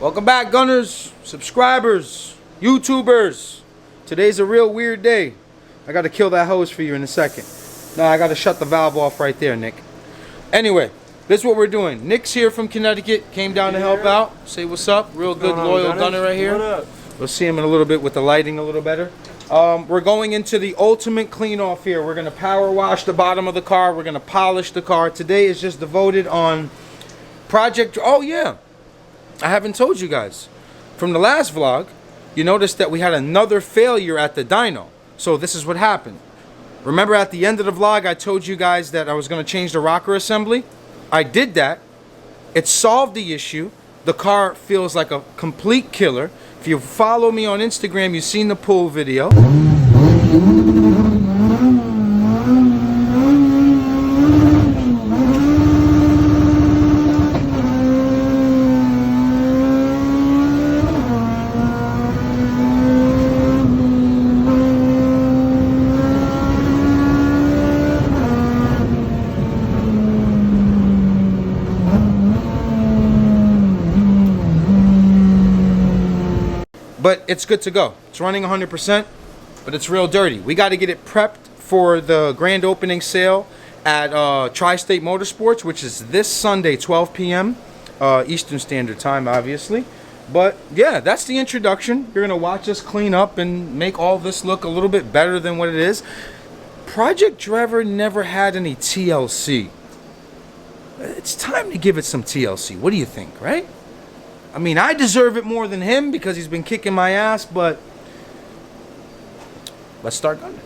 Welcome back, Gunners, subscribers, YouTubers. Today's a real weird day. I gotta kill that hose for you in a second. No, I gotta shut the valve off right there, Nick. Anyway, this is what we're doing. Nick's here from Connecticut, came down to help out. Say what's up. Real good, loyal Gunner right here. What up? We'll see him in a little bit with the lighting a little better. We're going into the ultimate clean off here. We're gonna power wash the bottom of the car. We're gonna polish the car. Today is just devoted on project. Oh yeah, I haven't told you guys. From the last vlog, you noticed that we had another failure at the dyno. So this is what happened. Remember at the end of the vlog, I told you guys that I was gonna change the rocker assembly? I did that. It solved the issue. The car feels like a complete killer. If you follow me on Instagram, you've seen the pull video. But it's good to go. It's running 100%, but it's real dirty. We got to get it prepped for the grand opening sale at Tri-State Motorsports, which is this Sunday, 12 p.m. Eastern Standard Time, obviously. But yeah, that's the introduction. You're going to watch us clean up and make all this look a little bit better than what it is. Project Driver never had any TLC. It's time to give it some TLC. What do you think, right? I mean, I deserve it more than him because he's been kicking my ass, but let's start gunning.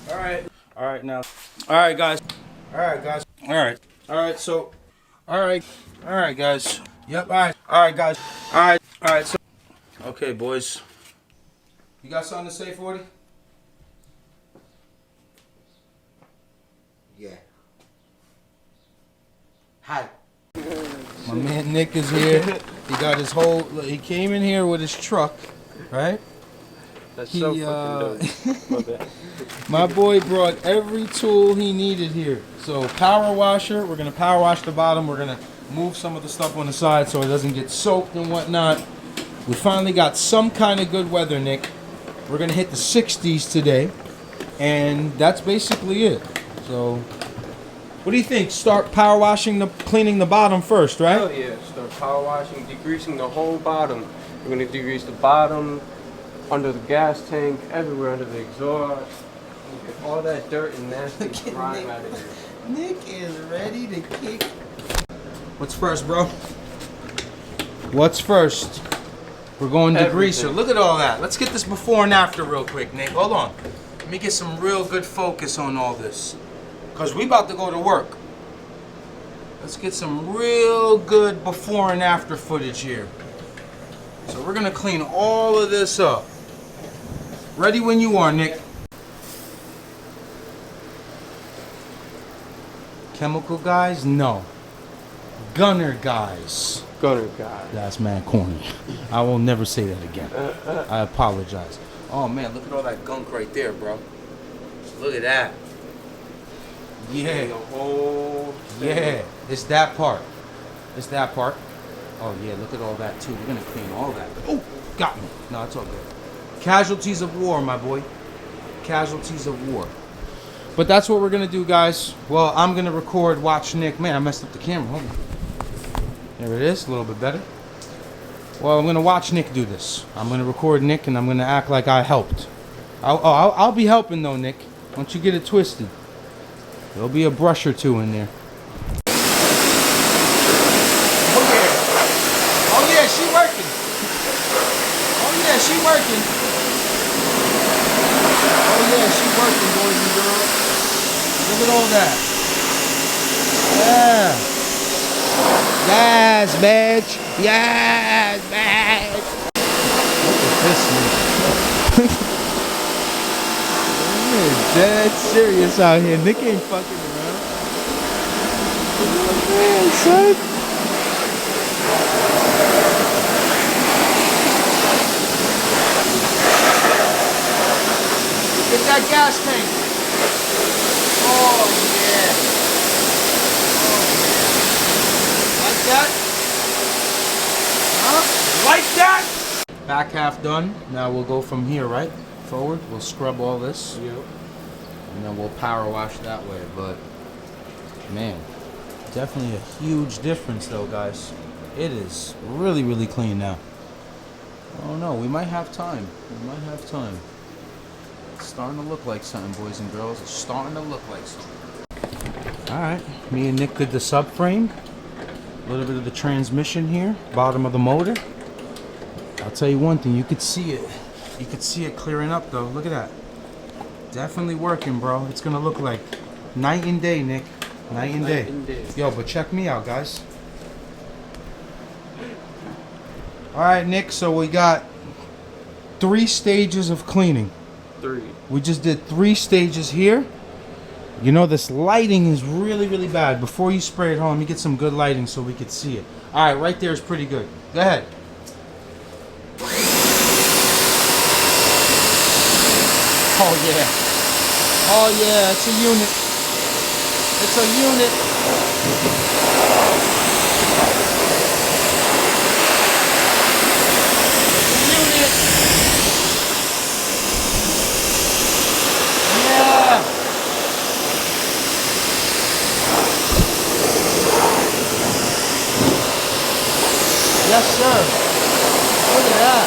All right, now. All right, guys. All right, guys. Yep, all right, guys. All right, so. Okay, boys. You got something to say, 40? Yeah. Hi. My man Nick is here. He got his whole. He came in here with his truck, right? That's so fucking dope. My boy brought every tool he needed here. So power washer. We're gonna power wash the bottom. We're gonna move some of the stuff on the side so it doesn't get soaked and whatnot. We finally got some kind of good weather, Nick. We're gonna hit the 60s today, and that's basically it. So. What do you think? Start power washing, cleaning the bottom first, right? Oh yeah, start power washing, degreasing the whole bottom. We're gonna degrease the bottom, under the gas tank, everywhere under the exhaust. Get all that dirt and nasty grime out of here. Nick is ready to kick. What's first, bro? What's first? We're going degreaser. Look at all that. Let's get this before and after real quick, Nick. Hold on. Let me get some real good focus on all this. Because we about to go to work. Let's get some real good before and after footage here. So we're going to clean all of this up. Ready when you are, Nick. Chemical guys? No. Gunner guys. Gunner guy. That's mad corny. I will never say that again. I apologize. Oh man, look at all that gunk right there, bro. Look at that. Yeah. The whole thing. Yeah. It's that part. It's that part. Oh yeah, look at all that too. We're gonna clean all that. Oh, got me. No, it's all good. Casualties of war, my boy. Casualties of war. But that's what we're gonna do, guys. Well, I'm gonna record, watch Nick. Man, I messed up the camera. Hold on. There it is, a little bit better. Well, I'm gonna watch Nick do this. I'm gonna record Nick and I'm gonna act like I helped. I'll be helping though, Nick. Don't you get it twisted. There'll be a brush or two in there. Oh yeah, she working. Oh yeah, she working. Oh yeah, she working, boys and girls. Look at all that. Yeah. Yes, bitch. Yes, bitch. Look at this, man. Dead serious out here. Nick ain't fucking around. Oh man, son. Get that gas tank. Oh yeah. Oh yeah. that? Huh? Like that? Back half done. Now we'll go from here, right? Forward. We'll scrub all this. Yep. And then we'll power wash that way. But, man, definitely a huge difference though, guys. It is really, really clean now. Oh no, we might have time. We might have time. It's starting to look like something, boys and girls. It's starting to look like something. Alright, me and Nick did the subframe. A little bit of the transmission here. Bottom of the motor. I'll tell you one thing, you could see it. You could see it clearing up though. Look at that. Definitely working, bro. It's gonna look like night and day, Nick. Night and day. Yo, but check me out, guys. Alright, Nick, so we got 3 stages of cleaning. 3. We just did 3 stages here. You know, this lighting is really, really bad. Before you spray it home, let me get some good lighting so we could see it. Alright, right there is pretty good. Go ahead. Oh yeah. Oh yeah, it's a unit. It's a unit. Yeah. Yes, sir. Look at that.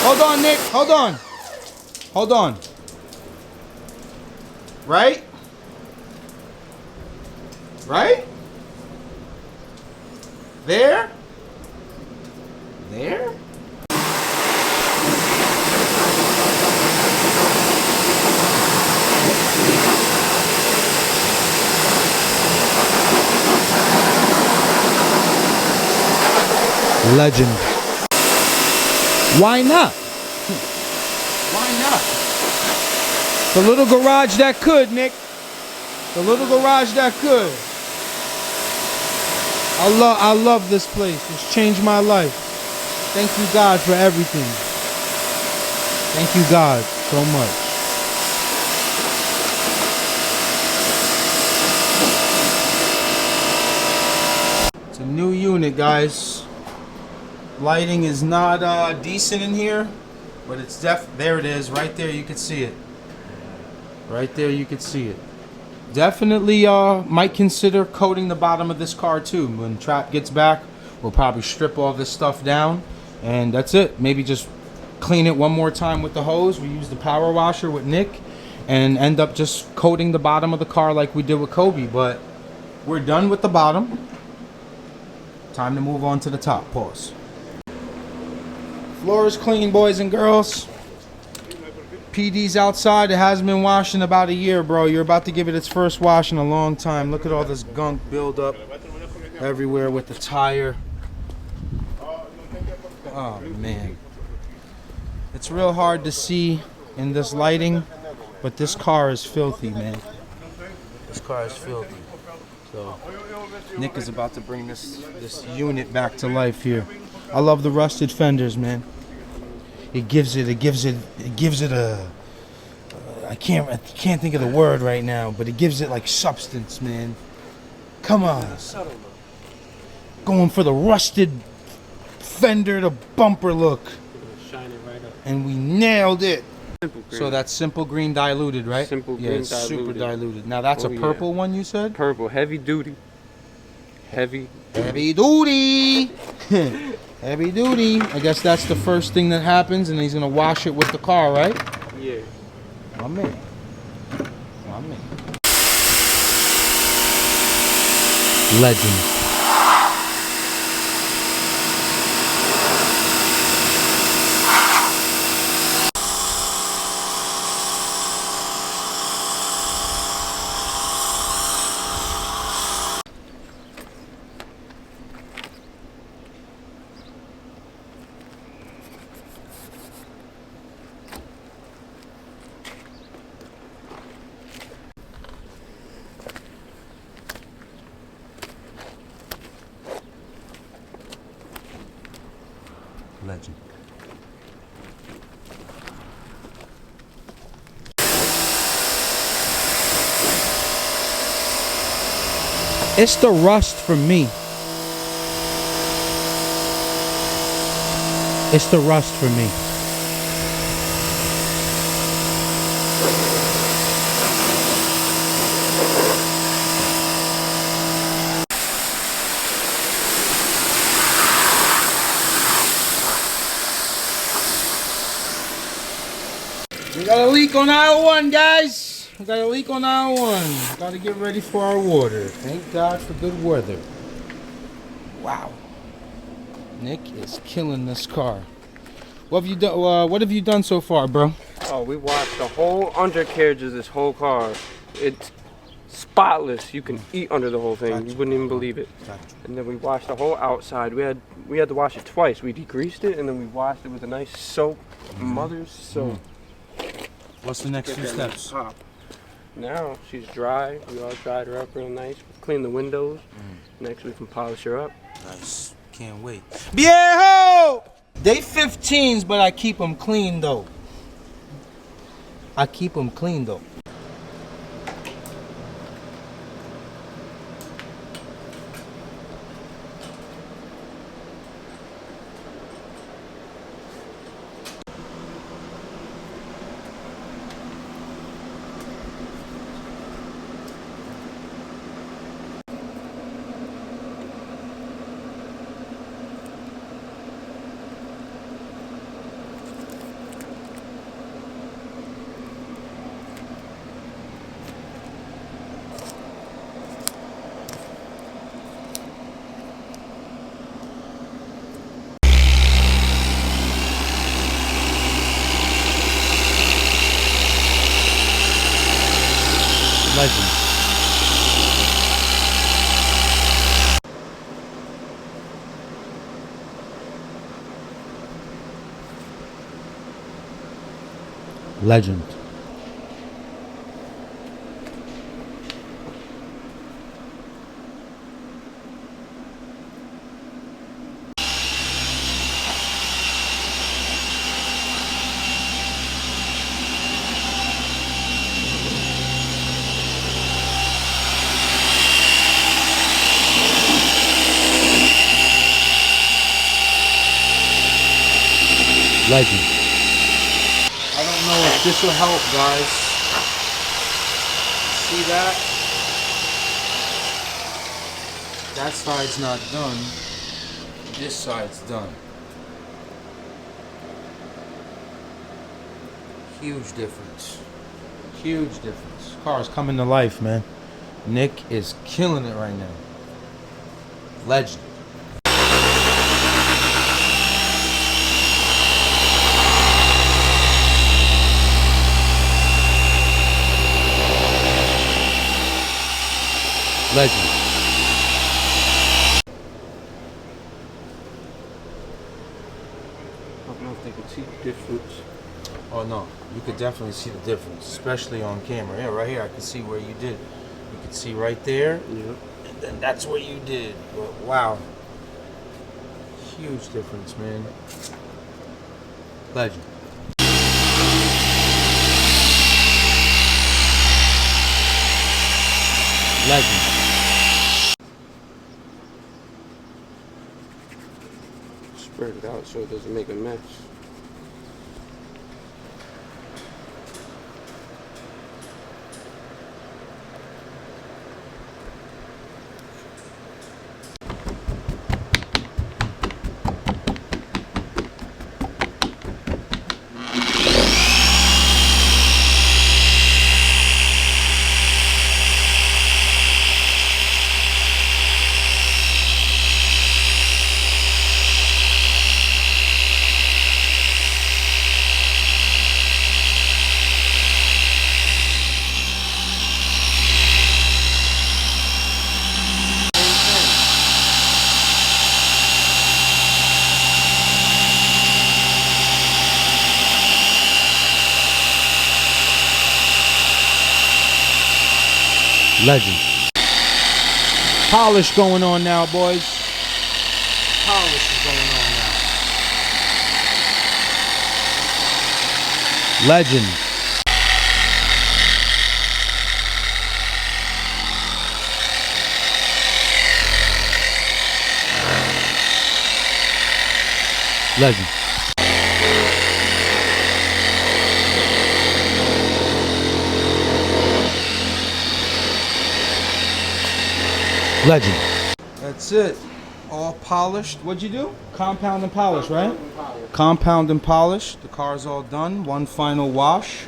Hold on, Nick. Hold on. Hold on. Right? Right? There? There? Legend. Why not? Why not? The little garage that could, Nick. The little garage that could. I love this place. It's changed my life. Thank you, God, for everything. Thank you, God, so much. It's a new unit, guys. Lighting is not decent in here, but it's there it is, right there, you can see it. Right there, you can see it. Definitely might consider coating the bottom of this car too. When Trap gets back, we'll probably strip all this stuff down, and that's it. Maybe just clean it one more time with the hose. We use the power washer with Nick, and end up just coating the bottom of the car like we did with Kobe. But we're done with the bottom. Time to move on to the top. Pause. Floor is clean, boys and girls. PD's outside. It hasn't been washed in about a year, bro. You're about to give it its first wash in a long time. Look at all this gunk build up everywhere with the tire. Oh, man. It's real hard to see in this lighting, but this car is filthy, man. This car is filthy. So, Nick is about to bring this unit back to life here. I love the rusted fenders, man. It gives it a I can't think of the word right now, but it gives it like substance, man. Come on. Going for the rusted fender to bumper look. Shine it right up. And we nailed it. Simple green. So that's simple green diluted, right? Simple green yeah, it's diluted. super diluted. Now that's a purple one, you said? Purple, heavy duty. Heavy duty. Heavy duty. I guess that's the first thing that happens, and he's gonna wash it with the car, right? Yeah. My man. My man. Legend. Legend. It's the rust for me. It's the rust for me. We got a leak on aisle 1, guys. We got a leak on aisle 1. Got to get ready for our water. Thank God for good weather. Wow. Nick is killing this car. What have you done? What have you done so far, bro? Oh, we washed the whole undercarriage of this whole car. It's spotless. You can eat under the whole thing. Gotcha. You wouldn't even believe it. Gotcha. And then we washed the whole outside. We had to wash it twice. We degreased it and then we washed it with a nice soap, mother's soap. What's the next few steps? Pop. Now she's dry. We all dried her up real nice. Clean the windows. Next we can polish her up. Nice. Can't wait. Viejo! They 15s, but I keep them clean though. I keep them clean though. Legend. Legend. Legend. I don't know if this will help, guys. See that? That side's not done. This side's done. Huge difference. Huge difference. Car's coming to life, man. Nick is killing it right now. Legend. Legend. I don't know if they can see the difference. Oh no, you could definitely see the difference, especially on camera. Yeah, right here I can see where you did. You can see right there, Yeah. and then that's where you did. But wow, huge difference, man. Legend. Legend. Spread it out so it doesn't make a mess. Legend. Polish going on now, boys. Polish is going on now. Legend. Legend. Legend. That's it. All polished. What'd you do? Compound and polish, right? Compound and polish. The car's all done. One final wash.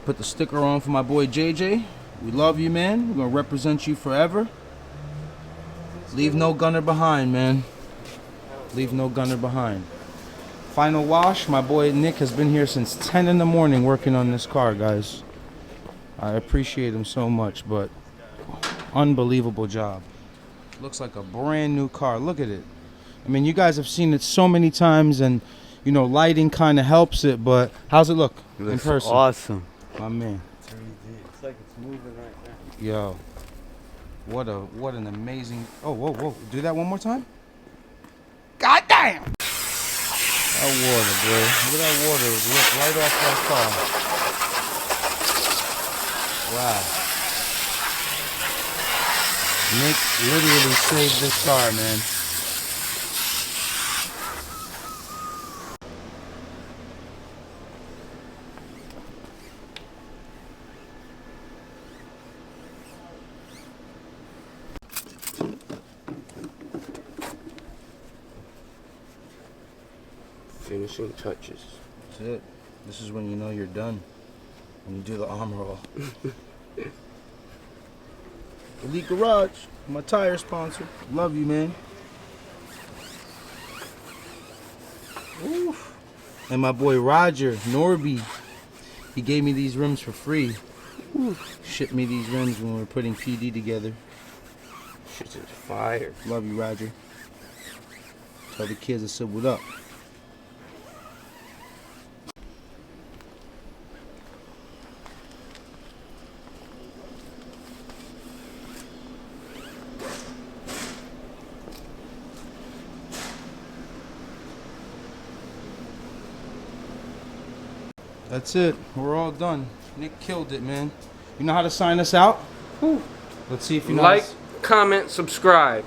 Put the sticker on for my boy JJ. We love you, man. We're gonna represent you forever. Leave no gunner behind, man. Leave no gunner behind. Final wash. My boy Nick has been here since 10 in the morning working on this car, guys. I appreciate him so much, but unbelievable job. Looks like a brand new car. Look at it. I mean, you guys have seen it so many times, and you know, lighting kind of helps it, but how's it look in person? Awesome. My man. It's like it's moving right now. Yo. What an amazing. Oh, whoa. Do that one more time. God damn! That water, bro. Look at that water. Look right off that car. Wow. Nick literally saved this car, man. Finishing touches. That's it. This is when you know you're done. When you do the armor roll. Elite Garage, my tire sponsor. Love you, man. Oof. And my boy Roger Norby, he gave me these rims for free. Shipped me these rims when we were putting PD together. Shit's is fire. Love you, Roger. Tell the kids I said what up. That's it. We're all done. Nick killed it, man. You know how to sign us out? Whew. Let's see if you know. Like, comment, subscribe.